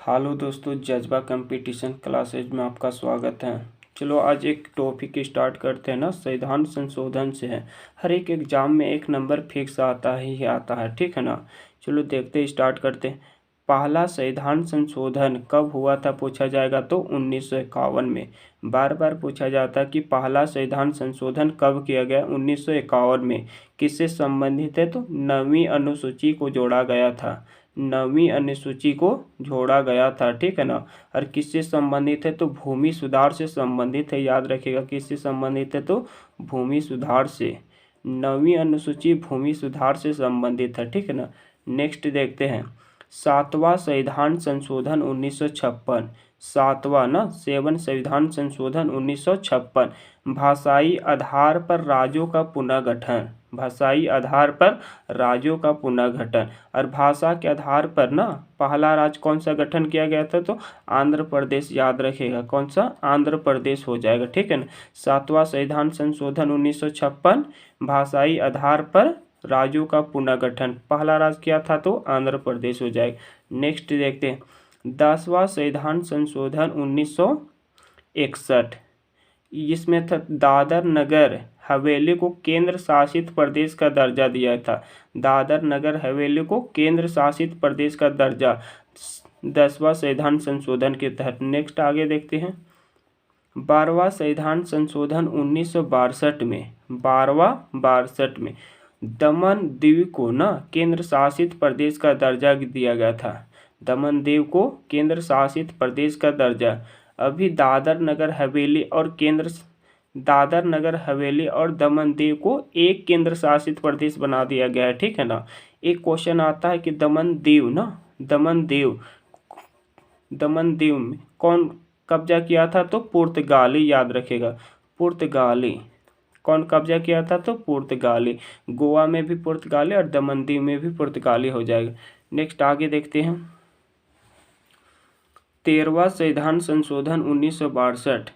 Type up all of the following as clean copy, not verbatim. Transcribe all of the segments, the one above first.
Hello दोस्तों, जज्बा competition classes में आपका स्वागत है। चलो आज एक टॉपिक स्टार्ट करते हैं ना। संविधान संशोधन से है। हर एक एग्जाम में एक नंबर फिक्स आता ही आता है, ठीक है ना। चलो देखते हैं, स्टार्ट करते हैं। पहला संविधान संशोधन कब हुआ था पूछा जाएगा तो 1951 में। बार बार पूछा जाता है कि पहला संविधान संशोधन कब किया गया। 1951 में। किससे संबंधित है तो 9वीं अनुसूची को जोड़ा गया था। 9वीं अनुसूची को जोड़ा गया था, ठीक है ना। और किससे संबंधित है तो भूमि सुधार से संबंधित है। याद रखिएगा, किससे संबंधित है तो भूमि सुधार से। 9वीं अनुसूची भूमि सुधार से संबंधित है, ठीक है ना। नेक्स्ट देखते हैं, 7वां संविधान संशोधन 1956। 7वां ना 7 संविधान संशोधन 1956। भाषाई आधार पर राज्यों का पुनर्गठन। भाषाई आधार पर राज्यों का पुनर्गठन। और भाषा के आधार पर ना पहला राज्य कौन सा गठन किया गया था तो आंध्र प्रदेश। याद रखिएगा, कौन सा, आंध्र प्रदेश हो जाएगा, ठीक है ना। 7वां संविधान संशोधन 1956। भाषाई आधार पर राज्यों का पुनर्गठन। पहला राज्य क्या था तो आंध्र प्रदेश हो जाएगा। नेक्स्ट देखते हैं, 10वां संविधान संशोधन 1961। इसमें था दादर नगर हवेली को केंद्र शासित प्रदेश का दर्जा दिया था। दादर नगर हवेली को केंद्र शासित प्रदेश का दर्जा 10वां संविधान संशोधन के तहत। नेक्स्ट आगे देखते हैं, 12वां संविधान संशोधन 1962 में। 62 में दमन दीव को ना केंद्र शासित प्रदेश का दर्जा दिया गया था। दमन दीव को केंद्र शासित प्रदेश का दर्जा। अभी दादर नगर हवेली और दमन दीव को एक केंद्र शासित प्रदेश बना दिया गया है, ठीक है ना। एक क्वेश्चन आता है कि दमन दीव में कौन कब्जा किया था तो पुर्तगाली। याद रखेगा, पुर्तगाली। कौन कब्जा किया था तो पुर्तगाली। गोवा में भी पुर्तगाली और दमन दीव में भी पुर्तगाली हो जाएगा। नेक्स्ट आगे देखते हैं, 13वां संविधान संशोधन 1962।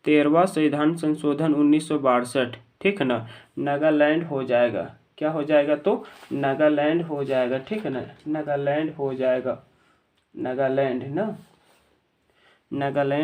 13वां संविधान संशोधन 1962, ठीक है ना। नागालैंड हो जाएगा। क्या हो जाएगा तो नागालैंड हो जाएगा, ठीक है ना। नागालैंड हो जाएगा, नागालैंड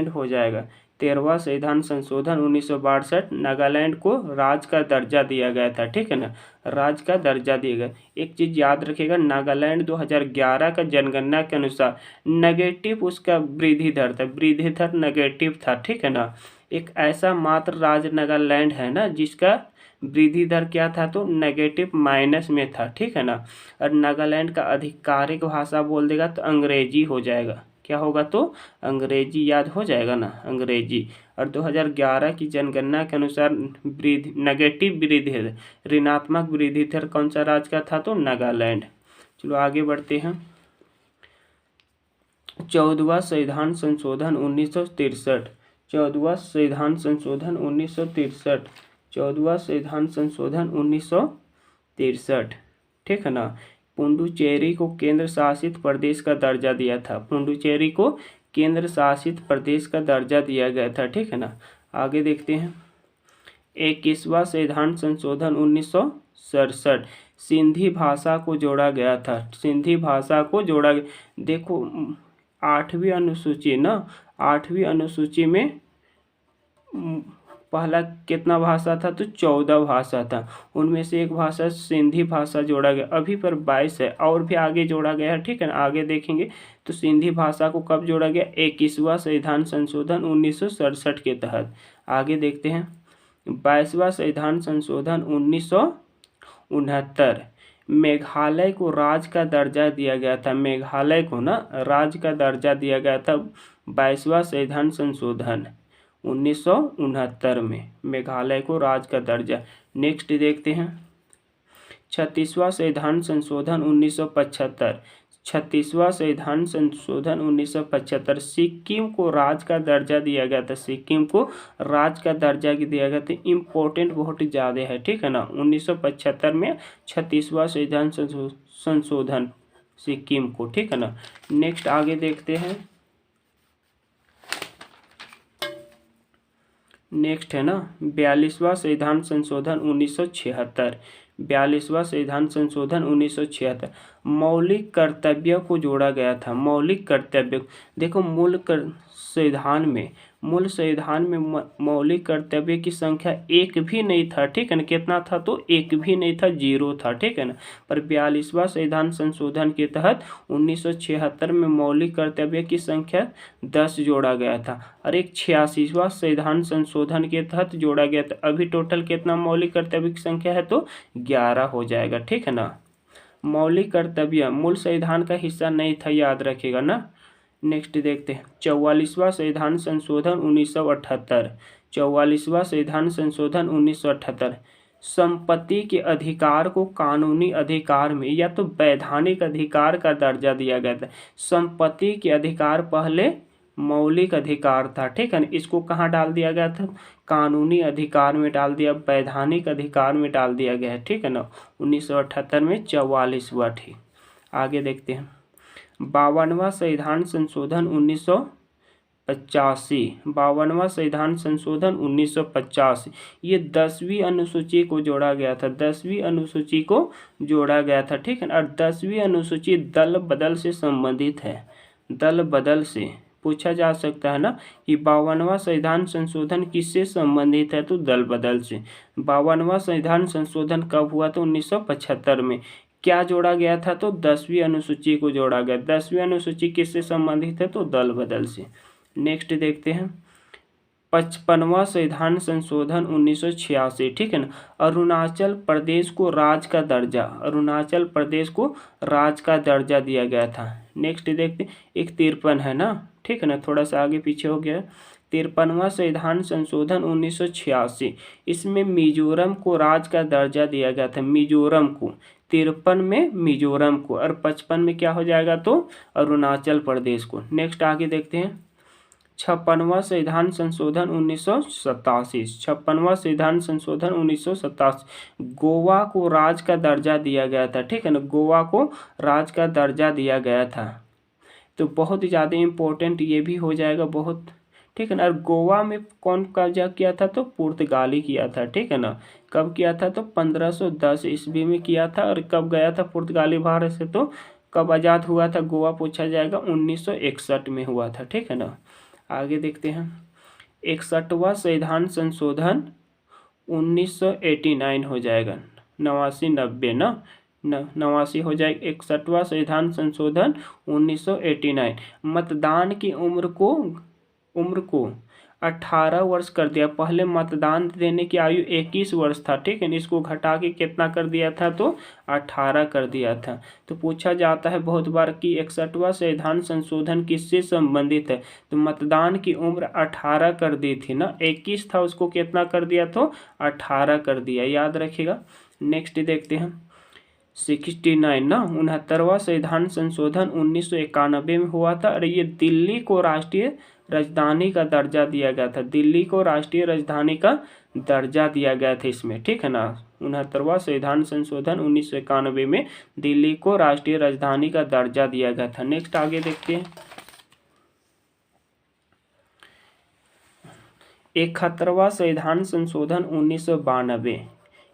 हो जाएगा। 13वां संविधान संशोधन 1962 नागालैंड को राज्य का दर्जा दिया गया था, ठीक है ना। राज्य का दर्जा दिया गया। एक चीज याद रखिएगा, नागालैंड 2011 का जनगणना के अनुसार नेगेटिव उसका वृद्धि दर था। वृद्धि दर नेगेटिव था, ठीक है ना। एक ऐसा मात्र राज्य नागालैंड है ना जिसका वृद्धि दर क्या था तो नेगेटिव माइनस में था, ठीक है ना। और नागालैंड का आधिकारिक भाषा बोल देगा तो अंग्रेजी हो जाएगा। क्या होगा तो अंग्रेजी। याद हो जाएगा ना, अंग्रेजी। और 2011 की जनगणना के अनुसार नेगेटिव वृद्धि दर, ऋणात्मक वृद्धि दर कौन सा राज्य का था तो नागालैंड। चलो आगे बढ़ते हैं, 14वां संविधान संशोधन 1963। 14वां संविधान संशोधन 1963। 14वां संविधान संशोधन 1963, ठीक है ना। पुडुचेरी को केंद्र शासित प्रदेश का दर्जा दिया था। पुडुचेरी को केंद्र शासित प्रदेश का दर्जा दिया गया था, ठीक है ना। आगे देखते हैं, 21वां संविधान संशोधन 1967। सिंधी भाषा को जोड़ा गया था। सिंधी भाषा को जोड़ा गया। देखो 8वीं अनुसूची ना, 8वीं अनुसूची में पहला कितना भाषा था तो 14 भाषा था। उनमें से एक भाषा सिंधी भाषा जोड़ा गया। अभी पर 22 है, और भी आगे जोड़ा गया है, ठीक है ना। आगे देखेंगे तो सिंधी भाषा को कब जोड़ा गया, 21वां संविधान संशोधन 1967 के तहत। आगे देखते हैं, 22वां संविधान संशोधन 1969। मेघालय को राज्य का दर्जा दिया गया था। मेघालय को ना राज्य का दर्जा दिया गया था 22वां संविधान संशोधन 1969 में। मेघालय को राज्य का दर्जा। नेक्स्ट देखते हैं, 36वां संविधान संशोधन 1975। 36वां संविधान संशोधन 1975 सिक्किम को राज्य का दर्जा दिया गया था। सिक्किम को राज्य का दर्जा दिया गया था। इम्पोर्टेंट बहुत ज़्यादा है, ठीक है ना। 1975 में 36वां संविधान संशोधन सिक्किम को, ठीक है ना। नेक्स्ट आगे देखते हैं, नेक्स्ट है ना 42वां संविधान संशोधन 1976। 42वां संविधान संशोधन 1976। मौलिक कर्तव्य को जोड़ा गया था। मौलिक कर्तव्य, देखो मूल संविधान में मौलिक कर्तव्य की संख्या एक भी नहीं था, ठीक है ना। कितना था तो एक भी नहीं था, 0 था, ठीक है ना। पर 42वां संविधान संशोधन के तहत 1976 में मौलिक कर्तव्य की संख्या 10 जोड़ा गया था और एक 86वां संविधान संशोधन के तहत जोड़ा गया था। अभी टोटल कितना मौलिक कर्तव्य की संख्या है तो 11 हो जाएगा, ठीक है ना। मौलिक कर्तव्य मूल संविधान का हिस्सा नहीं था, याद रखिएगा ना। नेक्स्ट देखते हैं 44वां संविधान संशोधन 1978। 44वां संविधान संशोधन 1978 संपत्ति के अधिकार को कानूनी अधिकार में या तो वैधानिक अधिकार का दर्जा दिया गया था। संपत्ति के अधिकार पहले मौलिक अधिकार था, ठीक है ना। इसको कहाँ डाल दिया गया था, कानूनी अधिकार में डाल दिया, वैधानिक अधिकार में डाल दिया गया है, ठीक है ना। 1978 में 44वां, ठीक। आगे देखते हैं 52वां संविधान संशोधन 1985। 52वां संविधान संशोधन 1985 ये 10वीं अनुसूची को जोड़ा गया था। 10वीं अनुसूची को जोड़ा गया था, ठीक है ना। और 10वीं अनुसूची दल बदल से संबंधित है। दल बदल से पूछा जा सकता है ना कि 52वां संविधान संशोधन किससे संबंधित है तो दल बदल से। 52वां संविधान संशोधन कब हुआ तो 1975 में। क्या जोड़ा गया था तो 10वीं अनुसूची को जोड़ा गया। 10वीं अनुसूची किससे संबंधित है तो दल बदल से। नेक्स्ट देखते हैं 55वां संविधान संशोधन 1986, ठीक है ना। अरुणाचल प्रदेश को राज्य का दर्जा, अरुणाचल प्रदेश को राज्य का दर्जा दिया गया था। नेक्स्ट देखते हैं 53 है ना, ठीक है ना, थोड़ा सा आगे पीछे हो गया। 53वां संविधान संशोधन 1986 इसमें मिजोरम को राज्य का दर्जा दिया गया था। मिजोरम को 53 में मिजोरम को और 55 में क्या हो जाएगा तो अरुणाचल प्रदेश को। नेक्स्ट आगे देखते हैं 56वां संविधान संशोधन 1987। 56वां संविधान संशोधन 1987 गोवा को राज्य का दर्जा दिया गया था, ठीक है ना। गोवा को राज्य का दर्जा दिया गया था, तो बहुत ही ज़्यादा इम्पोर्टेंट ये भी हो जाएगा बहुत, ठीक है ना। और गोवा में कौन कब्जा किया था तो पुर्तगाली किया था, ठीक है ना। कब किया था तो 1510 ईस्वी में किया था। और कब गया था पुर्तगाली भारत से तो कब आज़ाद हुआ था गोवा पूछा जाएगा 1961 में हुआ था, ठीक है ना। आगे देखते हैं 61वां संविधान संशोधन 1989 हो जाएगा। 89 90 ना 89 हो जाएगा। 61वां संविधान संशोधन 1989 मतदान की उम्र को 18 वर्ष कर दिया। पहले मतदान देने की आयु 21 वर्ष था, ठीक है। इसको घटा के कितना कर दिया था तो 18 कर दिया था। तो पूछा जाता है बहुत बार कि 61वां संविधान संशोधन किससे संबंधित है तो मतदान की उम्र 18 कर दी थी ना। 21 था उसको कितना कर दिया तो 18 कर दिया, याद रखिएगा। नेक्स्ट देखते हैं 69 ना 69वां संविधान संशोधन 1991 में हुआ था और ये दिल्ली को राष्ट्रीय राजधानी का दर्जा दिया गया था। दिल्ली को राष्ट्रीय राजधानी का दर्जा दिया गया था इसमें, ठीक है ना। 69वां संविधान संशोधन 1991 में दिल्ली को राष्ट्रीय राजधानी का दर्जा दिया गया था। नेक्स्ट आगे देखते हैं 71वां संविधान संशोधन 1992।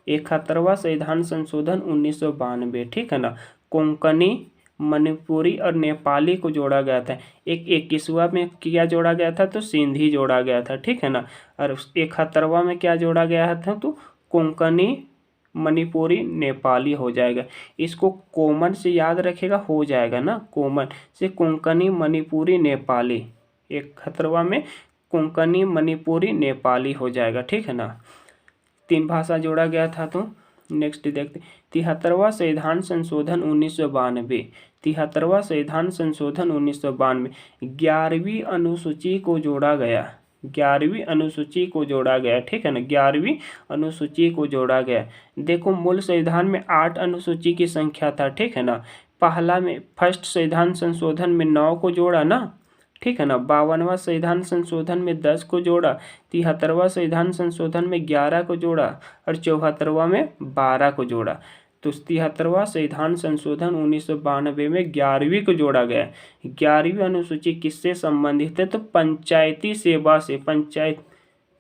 71वां संविधान संशोधन 1992, ठीक है ना। कोंकणी मणिपुरी और नेपाली को जोड़ा गया था। 21वां में क्या जोड़ा गया था तो सिंधी जोड़ा गया था, ठीक है ना। और 71वां में क्या जोड़ा गया था तो कोंकणी मणिपुरी नेपाली हो जाएगा। इसको कॉमन से याद रखेगा हो जाएगा ना, कॉमन से कोंकणी मणिपुरी नेपाली। 71वां में कोंकणी मणिपुरी नेपाली हो जाएगा, ठीक है ना। 3 भाषा जोड़ा गया था तो नेक्स्ट देखते 73वां संविधान संशोधन 1992। 73वां संविधान संशोधन 1992 11वीं अनुसूची को जोड़ा गया। 11वीं अनुसूची को जोड़ा गया, ठीक है ना। 11वीं अनुसूची को जोड़ा गया। देखो मूल संविधान में 8 अनुसूची की संख्या था, ठीक है ना। पहला में फर्स्ट संविधान संशोधन में 9 को जोड़ा ना, ठीक है ना। 52वां संविधान संशोधन में 10 को जोड़ा। 73वां संविधान संशोधन में 11 को जोड़ा और 74वां में 12 को जोड़ा। तो 73वां संविधान संशोधन 1992 में 11वीं को जोड़ा गया। 11वीं अनुसूची किससे संबंधित है तो पंचायती सेवा से,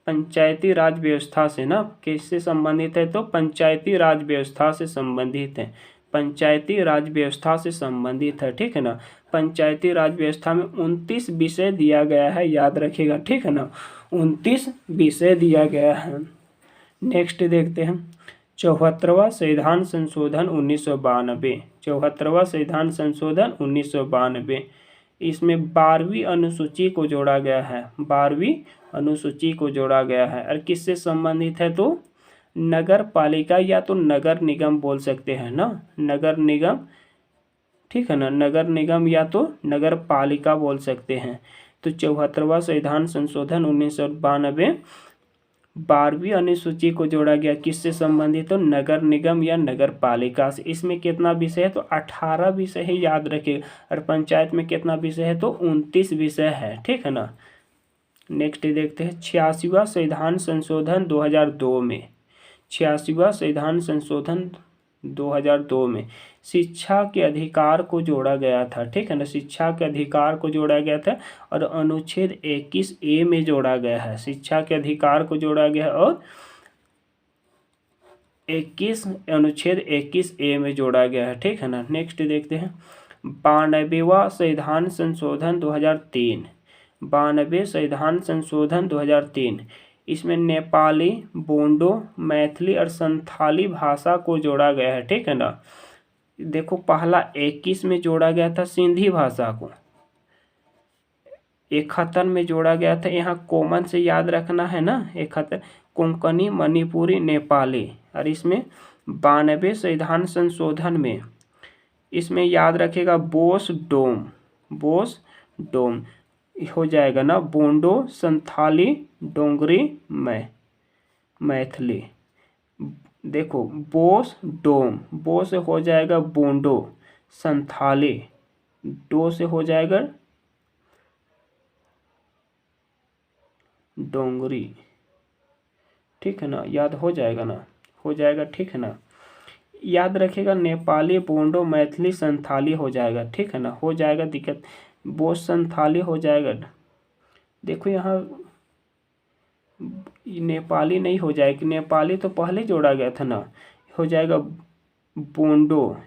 पंचायती राज व्यवस्था से ना। किससे संबंधित है तो पंचायती राज व्यवस्था से संबंधित है। पंचायती राज व्यवस्था से संबंधित है, ठीक है ना। पंचायती राज व्यवस्था में 29 विषय दिया गया है, याद रखिएगा, ठीक है ना। 29 विषय दिया गया है। नेक्स्ट देखते हैं 74वां संविधान संशोधन 1992। 74वां संविधान संशोधन 1992, इसमें 12वीं अनुसूची को जोड़ा गया है। 12वीं अनुसूची को जोड़ा गया है और किससे संबंधित है तो नगर पालिका या तो नगर निगम बोल सकते हैं ना, नगर निगम, ठीक है ना, नगर निगम या तो नगर पालिका बोल सकते हैं। तो 74वां संविधान संशोधन 1992 12वीं अनुसूची को जोड़ा गया, किससे संबंधित तो नगर निगम या नगर पालिका से। इसमें कितना विषय है तो 18 विषय है, याद रखिए। और पंचायत में कितना विषय है तो 29 विषय है, ठीक है ना। नेक्स्ट देखते हैं 86वां संविधान संशोधन 2002 में। 86वां संविधान संशोधन 2002 में शिक्षा के अधिकार को जोड़ा गया था, ठीक है ना। शिक्षा के अधिकार को जोड़ा गया था और अनुच्छेद 21A में जोड़ा गया है। शिक्षा के अधिकार को जोड़ा गया और अनुच्छेद 21A में जोड़ा गया है, ठीक है ना। नेक्स्ट देखते हैं 92वां संविधान संशोधन 2003। 92 संविधान संशोधन 2003, इसमें नेपाली, बोडो, मैथिली और संथाली भाषा को जोड़ा गया है, ठीक है ना। देखो पहला 21 में जोड़ा गया था सिंधी भाषा को, 71 में जोड़ा गया था, यहाँ कॉमन से याद रखना है ना, 71 कोंकणी, मणिपुरी, नेपाली। और इसमें 92 संविधान संशोधन में इसमें याद रखेगा बोस डोम हो जाएगा ना, बोंडो, संथाली, डोंगरी, मैथिली। देखो बोस डोम, बो से हो जाएगा बोंडो, संथाली, डो से हो जाएगा डोंगरी, ठीक है ना, याद हो जाएगा ना, हो जाएगा, ठीक है ना। याद रखिएगा नेपाली, बोंडो, मैथिली, संथाली हो जाएगा, ठीक है ना, हो जाएगा, दिक्कत बोस संथाली हो जाएगा। देखो यहाँ नेपाली नहीं हो जाएगी, नेपाली तो पहले जोड़ा गया था ना, हो जाएगा बोंडो,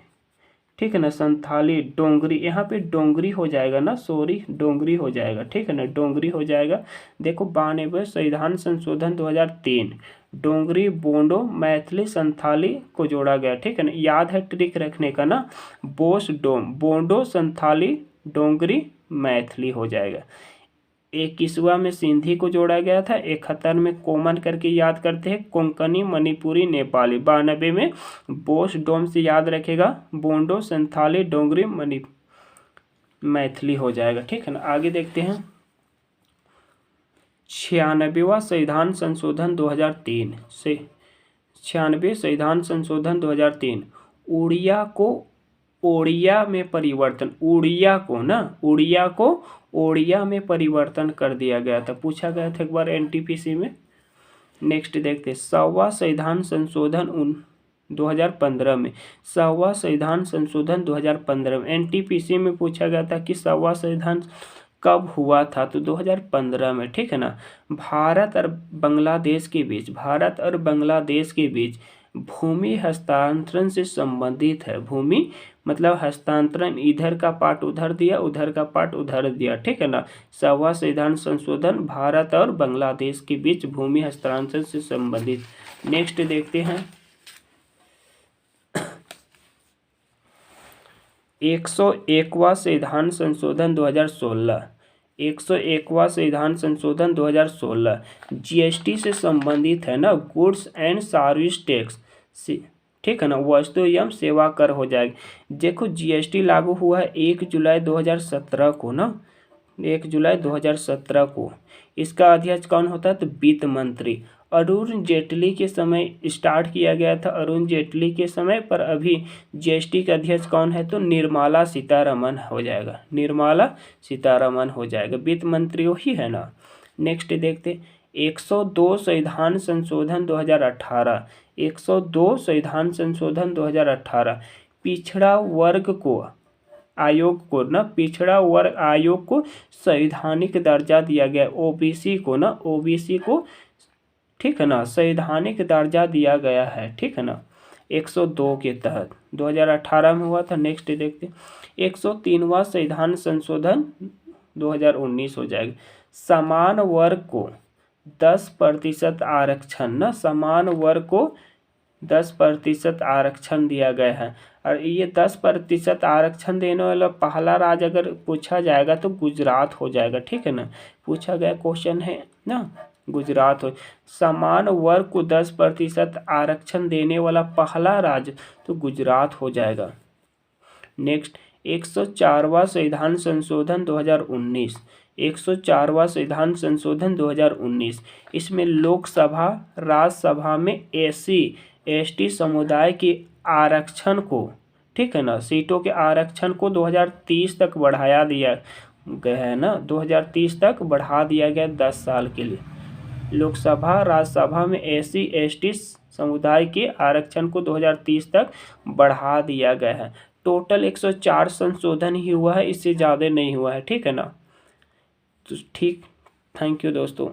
ठीक है ना, संथाली, डोंगरी, यहाँ पे डोंगरी हो जाएगा ना, सॉरी डोंगरी हो जाएगा, ठीक है ना, डोंगरी हो जाएगा। देखो 92 संविधान संशोधन 2003 डोंगरी, बोंडो, मैथिली, संथाली को जोड़ा गया, ठीक है ना। याद है ट्रिक रखने का ना, बोस डोम, बोंडो, संथाली, डोंगरी, मैथिली हो जाएगा। 21वां में सिंधी को जोड़ा गया था, 71 में कॉमन करके याद करते हैं कोंकणी, मणिपुरी, नेपाली। 92 में बोस डोम से याद रखेगा बोंडो, संथाली, डोंगरी, मैथिली हो जाएगा, ठीक है ना। आगे देखते हैं 96वां संविधान संशोधन 2003 से 96 संविधान संशोधन 2003 उड़िया को ओड़िया में परिवर्तन, उड़िया को ना, उड़िया को ओड़िया में परिवर्तन कर दिया गया था, पूछा गया था एक बार एनटीपीसी में। नेक्स्ट देखते हैं 100वां संविधान संशोधन 2015 में। 100वां संविधान संशोधन 2015 में एनटीपीसी में पूछा गया था कि 100वां संविधान कब हुआ था तो 2015 में, ठीक है ना। भारत और बांग्लादेश के बीच भूमि हस्तांतरण से संबंधित है। भूमि मतलब हस्तांतरण, इधर का पार्ट उधर दिया, उधर का पार्ट उधर दिया, ठीक है ना। 100वां संविधान संशोधन भारत और बांग्लादेश के बीच भूमि हस्तांतरण से संबंधित। नेक्स्ट देखते हैं 101वां संविधान संशोधन 2016। 101वां संविधान संशोधन 2016 जीएसटी से संबंधित है ना, गुड्स एंड सर्विस टैक्स से, ठीक है ना, वस्तु एवं सेवा कर हो जाएगी। देखो जीएसटी लागू हुआ है 1 जुलाई 2017 को ना, 1 जुलाई 2017 को। इसका अध्यक्ष कौन होता है तो वित्त मंत्री। अरुण जेटली के समय स्टार्ट किया गया था, अरुण जेटली के समय, पर अभी जीएसटी के अध्यक्ष कौन है तो निर्मला सीतारमण हो जाएगा, निर्मला सीतारमण हो जाएगा, वित्त मंत्री वही है ना। नेक्स्ट देखते 102 संविधान संशोधन 2018। 102 संविधान संशोधन 2018 पिछड़ा वर्ग को आयोग को ना, पिछड़ा वर्ग आयोग को संवैधानिक दर्जा दिया गया, ओबीसी को ना, ओबीसी को, ठीक है ना, संवैधानिक दर्जा दिया गया है, ठीक है ना। 102 के तहत 2018 में हुआ था। नेक्स्ट देखते 103वां संविधान संशोधन 2019 हो जाएगा। समान वर्ग को 10% आरक्षण ना, समान वर्ग को 10% आरक्षण दिया गया है। और ये 10% आरक्षण देने वाला पहला राज्य अगर पूछा जाएगा तो गुजरात हो जाएगा, ठीक है ना। पूछा गया क्वेश्चन है ना, गुजरात हो। समान वर्ग को 10% आरक्षण देने वाला पहला राज्य तो गुजरात हो जाएगा। नेक्स्ट 104वां संविधान संशोधन 2019, 104वां संविधान संशोधन 2019, इसमें लोकसभा राज्यसभा में SC/ST समुदाय के आरक्षण को, ठीक है ना, सीटों के आरक्षण को 2030 तक बढ़ाया दिया गया है ना, 2030 तक बढ़ा दिया गया 10 साल के लिए। लोकसभा राज्यसभा में SC/ST समुदाय के आरक्षण को 2030 तक बढ़ा दिया गया है। टोटल 104 संशोधन ही हुआ है, इससे ज़्यादा नहीं हुआ है, ठीक है ना। तो ठीक, थैंक यू दोस्तों।